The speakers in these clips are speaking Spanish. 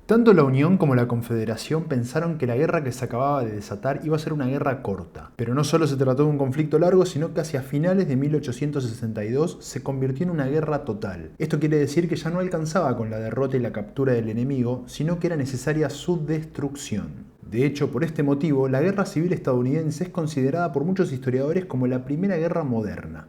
Tanto la Unión como la Confederación pensaron que la guerra que se acababa de desatar iba a ser una guerra corta. Pero no solo se trató de un conflicto largo, sino que hacia finales de 1862 se convirtió en una guerra total. Esto quiere decir que ya no alcanzaba con la derrota y la captura del enemigo, sino que era necesaria su destrucción. De hecho, por este motivo, la Guerra Civil estadounidense es considerada por muchos historiadores como la primera guerra moderna.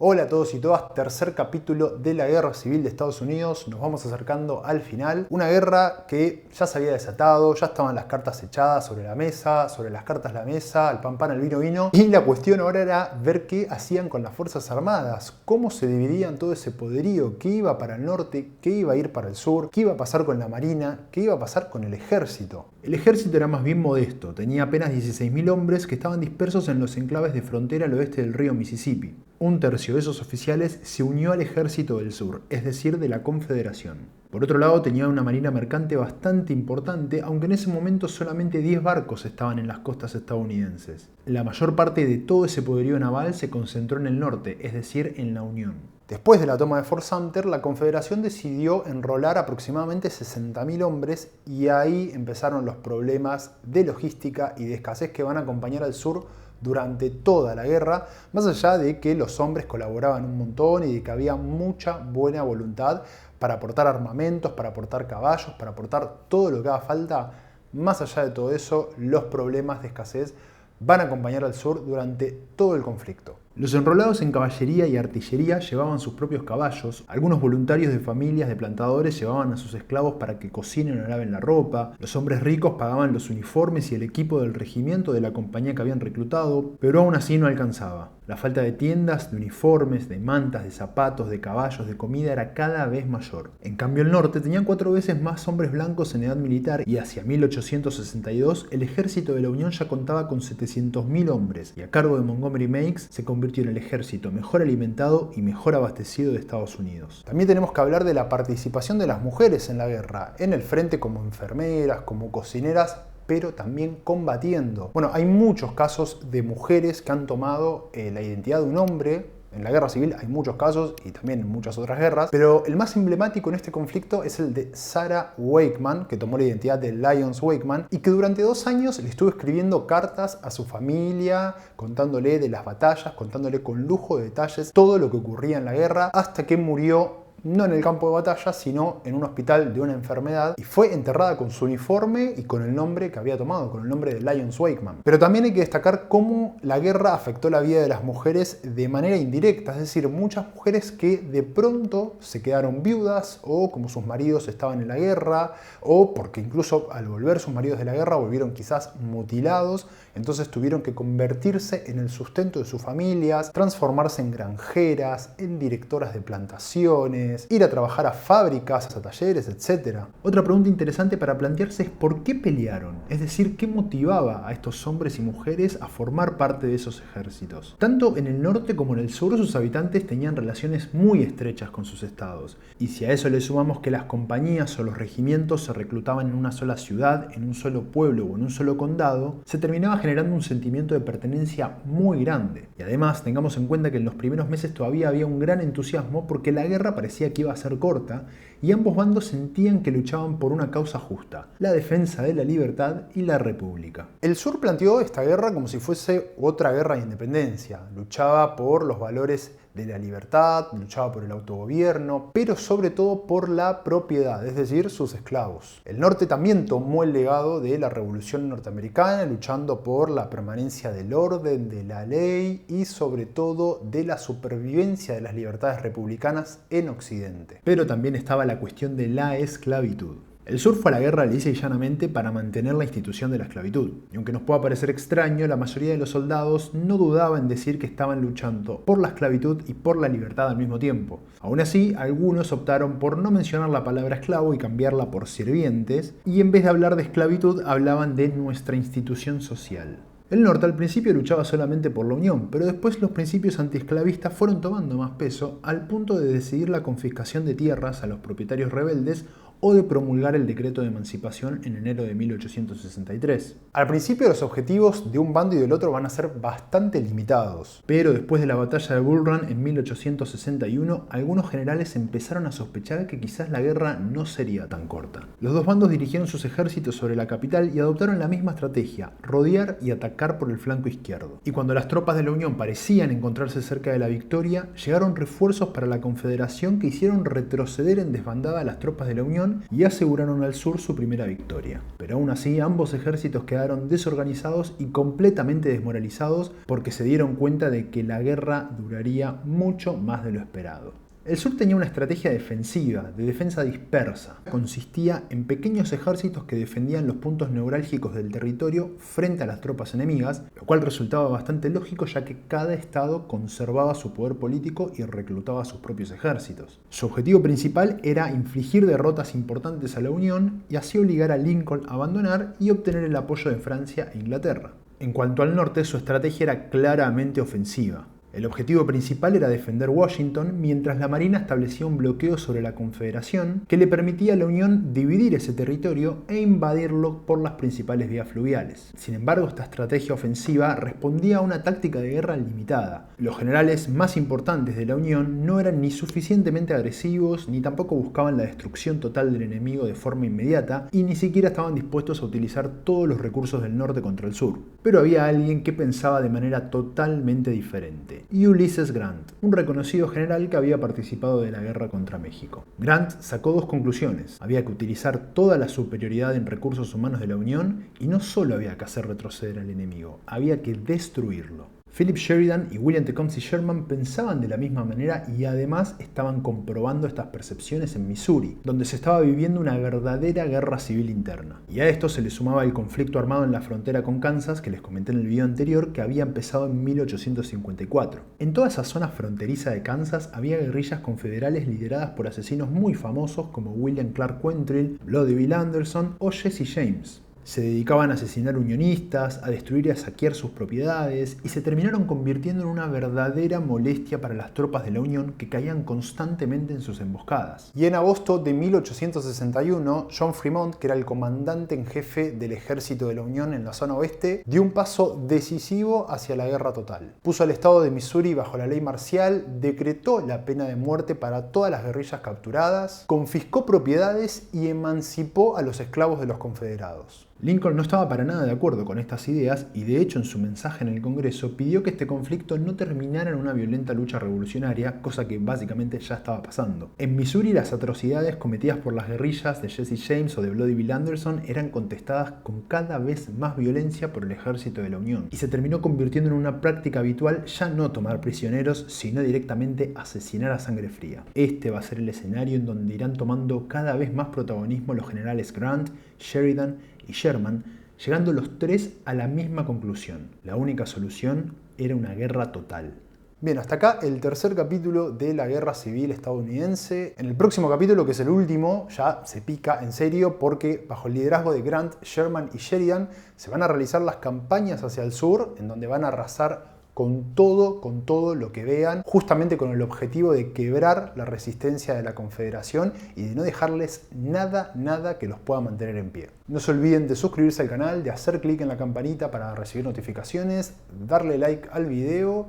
Hola a todos y todas, tercer capítulo de la Guerra Civil de Estados Unidos. Nos vamos acercando al final. Una guerra que ya se había desatado, ya estaban las cartas echadas sobre la mesa, sobre las cartas la mesa, el pan pan, el vino vino. Y la cuestión ahora era ver qué hacían con las Fuerzas Armadas, cómo se dividían todo ese poderío, qué iba para el norte, qué iba a ir para el sur, qué iba a pasar con la Marina, qué iba a pasar con el ejército. El ejército era más bien modesto, tenía apenas 16.000 hombres que estaban dispersos en los enclaves de frontera al oeste del río Mississippi. Un tercio de esos oficiales se unió al ejército del sur, es decir, de la Confederación. Por otro lado, tenía una marina mercante bastante importante, aunque en ese momento solamente 10 barcos estaban en las costas estadounidenses. La mayor parte de todo ese poderío naval se concentró en el norte, es decir, en la Unión. Después de la toma de Fort Sumter, la Confederación decidió enrolar aproximadamente 60.000 hombres y ahí empezaron los problemas de logística y de escasez que van a acompañar al sur durante toda la guerra, más allá de que los hombres colaboraban un montón y de que había mucha buena voluntad para aportar armamentos, para aportar caballos, para aportar todo lo que haga falta. Más allá de todo eso, los problemas de escasez van a acompañar al sur durante todo el conflicto. Los enrolados en caballería y artillería llevaban sus propios caballos, algunos voluntarios de familias de plantadores llevaban a sus esclavos para que cocinen o laven la ropa, los hombres ricos pagaban los uniformes y el equipo del regimiento de la compañía que habían reclutado, pero aún así no alcanzaba. La falta de tiendas, de uniformes, de mantas, de zapatos, de caballos, de comida era cada vez mayor. En cambio el norte tenía 4 veces más hombres blancos en edad militar y hacia 1862 el ejército de la Unión ya contaba con 700.000 hombres y a cargo de Montgomery Meigs se convirtió en el ejército mejor alimentado y mejor abastecido de Estados Unidos. También tenemos que hablar de la participación de las mujeres en la guerra, en el frente como enfermeras, como cocineras, pero también combatiendo. Bueno, hay muchos casos de mujeres que han tomado la identidad de un hombre. En la guerra civil hay muchos casos y también en muchas otras guerras, pero el más emblemático en este conflicto es el de Sarah Wakeman, que tomó la identidad de Lyons Wakeman y que durante 2 años le estuvo escribiendo cartas a su familia, contándole de las batallas, contándole con lujo de detalles todo lo que ocurría en la guerra, hasta que murió no en el campo de batalla, sino en un hospital de una enfermedad y fue enterrada con su uniforme y con el nombre que había tomado, con el nombre de Lyons Wakeman. Pero también hay que destacar cómo la guerra afectó la vida de las mujeres de manera indirecta, es decir, muchas mujeres que de pronto se quedaron viudas o como sus maridos estaban en la guerra o porque incluso al volver sus maridos de la guerra volvieron quizás mutilados, entonces tuvieron que convertirse en el sustento de sus familias, transformarse en granjeras, en directoras de plantaciones, ir a trabajar a fábricas, a talleres, etc. Otra pregunta interesante para plantearse es ¿por qué pelearon? Es decir, ¿qué motivaba a estos hombres y mujeres a formar parte de esos ejércitos? Tanto en el norte como en el sur sus habitantes tenían relaciones muy estrechas con sus estados. Y si a eso le sumamos que las compañías o los regimientos se reclutaban en una sola ciudad, en un solo pueblo o en un solo condado, se terminaba generando un sentimiento de pertenencia muy grande. Y además tengamos en cuenta que en los primeros meses todavía había un gran entusiasmo porque la guerra parecía que iba a ser corta y ambos bandos sentían que luchaban por una causa justa, la defensa de la libertad y la república. El sur planteó esta guerra como si fuese otra guerra de independencia, luchaba por los valores de la libertad, luchaba por el autogobierno, pero sobre todo por la propiedad, es decir, sus esclavos. El norte también tomó el legado de la Revolución Norteamericana, luchando por la permanencia del orden, de la ley y sobre todo de la supervivencia de las libertades republicanas en Occidente. Pero también estaba la cuestión de la esclavitud. El sur fue a la guerra lisa y llanamente para mantener la institución de la esclavitud. Y aunque nos pueda parecer extraño, la mayoría de los soldados no dudaba en decir que estaban luchando por la esclavitud y por la libertad al mismo tiempo. Aún así, algunos optaron por no mencionar la palabra esclavo y cambiarla por sirvientes, y en vez de hablar de esclavitud, hablaban de nuestra institución social. El norte al principio luchaba solamente por la unión, pero después los principios antiesclavistas fueron tomando más peso al punto de decidir la confiscación de tierras a los propietarios rebeldes o de promulgar el decreto de emancipación en enero de 1863. Al principio los objetivos de un bando y del otro van a ser bastante limitados, pero después de la batalla de Bull Run en 1861, algunos generales empezaron a sospechar que quizás la guerra no sería tan corta. Los dos bandos dirigieron sus ejércitos sobre la capital y adoptaron la misma estrategia, rodear y atacar por el flanco izquierdo. Y cuando las tropas de la Unión parecían encontrarse cerca de la victoria, llegaron refuerzos para la Confederación que hicieron retroceder en desbandada a las tropas de la Unión y aseguraron al sur su primera victoria. Pero aún así, ambos ejércitos quedaron desorganizados y completamente desmoralizados porque se dieron cuenta de que la guerra duraría mucho más de lo esperado. El sur tenía una estrategia defensiva, de defensa dispersa. Consistía en pequeños ejércitos que defendían los puntos neurálgicos del territorio frente a las tropas enemigas, lo cual resultaba bastante lógico ya que cada estado conservaba su poder político y reclutaba a sus propios ejércitos. Su objetivo principal era infligir derrotas importantes a la Unión y así obligar a Lincoln a abandonar y obtener el apoyo de Francia e Inglaterra. En cuanto al norte, su estrategia era claramente ofensiva. El objetivo principal era defender Washington, mientras la Marina establecía un bloqueo sobre la Confederación que le permitía a la Unión dividir ese territorio e invadirlo por las principales vías fluviales. Sin embargo, esta estrategia ofensiva respondía a una táctica de guerra limitada. Los generales más importantes de la Unión no eran ni suficientemente agresivos, ni tampoco buscaban la destrucción total del enemigo de forma inmediata, y ni siquiera estaban dispuestos a utilizar todos los recursos del norte contra el sur. Pero había alguien que pensaba de manera totalmente diferente. Y Ulysses Grant, un reconocido general que había participado de la guerra contra México. Grant sacó dos conclusiones. Había que utilizar toda la superioridad en recursos humanos de la Unión y no solo había que hacer retroceder al enemigo, había que destruirlo. Philip Sheridan y William Tecumseh Sherman pensaban de la misma manera y además estaban comprobando estas percepciones en Missouri, donde se estaba viviendo una verdadera guerra civil interna. Y a esto se le sumaba el conflicto armado en la frontera con Kansas que les comenté en el video anterior que había empezado en 1854. En toda esa zona fronteriza de Kansas había guerrillas confederales lideradas por asesinos muy famosos como William Clark Quantrill, Bloody Bill Anderson o Jesse James. Se dedicaban a asesinar unionistas, a destruir y a saquear sus propiedades y se terminaron convirtiendo en una verdadera molestia para las tropas de la Unión que caían constantemente en sus emboscadas. Y en agosto de 1861, John Fremont, que era el comandante en jefe del ejército de la Unión en la zona oeste, dio un paso decisivo hacia la guerra total. Puso al estado de Missouri bajo la ley marcial, decretó la pena de muerte para todas las guerrillas capturadas, confiscó propiedades y emancipó a los esclavos de los confederados. Lincoln no estaba para nada de acuerdo con estas ideas y de hecho en su mensaje en el Congreso pidió que este conflicto no terminara en una violenta lucha revolucionaria, cosa que básicamente ya estaba pasando. En Missouri las atrocidades cometidas por las guerrillas de Jesse James o de Bloody Bill Anderson eran contestadas con cada vez más violencia por el ejército de la Unión y se terminó convirtiendo en una práctica habitual ya no tomar prisioneros, sino directamente asesinar a sangre fría. Este va a ser el escenario en donde irán tomando cada vez más protagonismo los generales Grant, Sheridan y Sherman, llegando los tres a la misma conclusión. La única solución era una guerra total. Bien, hasta acá el tercer capítulo de la Guerra Civil estadounidense. En el próximo capítulo, que es el último, ya se pica en serio porque bajo el liderazgo de Grant, Sherman y Sheridan se van a realizar las campañas hacia el sur, en donde van a arrasar con todo lo que vean, justamente con el objetivo de quebrar la resistencia de la Confederación y de no dejarles nada que los pueda mantener en pie. No se olviden de suscribirse al canal, de hacer clic en la campanita para recibir notificaciones, darle like al video,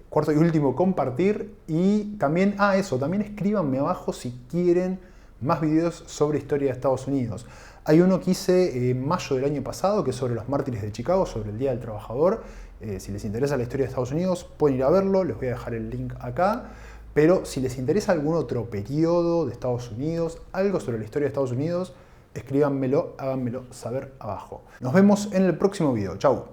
cuarto y último, compartir y también, también escríbanme abajo si quieren más videos sobre historia de Estados Unidos. Hay uno que hice en mayo del año pasado, que es sobre los mártires de Chicago, sobre el Día del Trabajador. Si les interesa la historia de Estados Unidos, pueden ir a verlo, les voy a dejar el link acá. Pero si les interesa algún otro periodo de Estados Unidos, algo sobre la historia de Estados Unidos, escríbanmelo, háganmelo saber abajo. Nos vemos en el próximo video. Chau.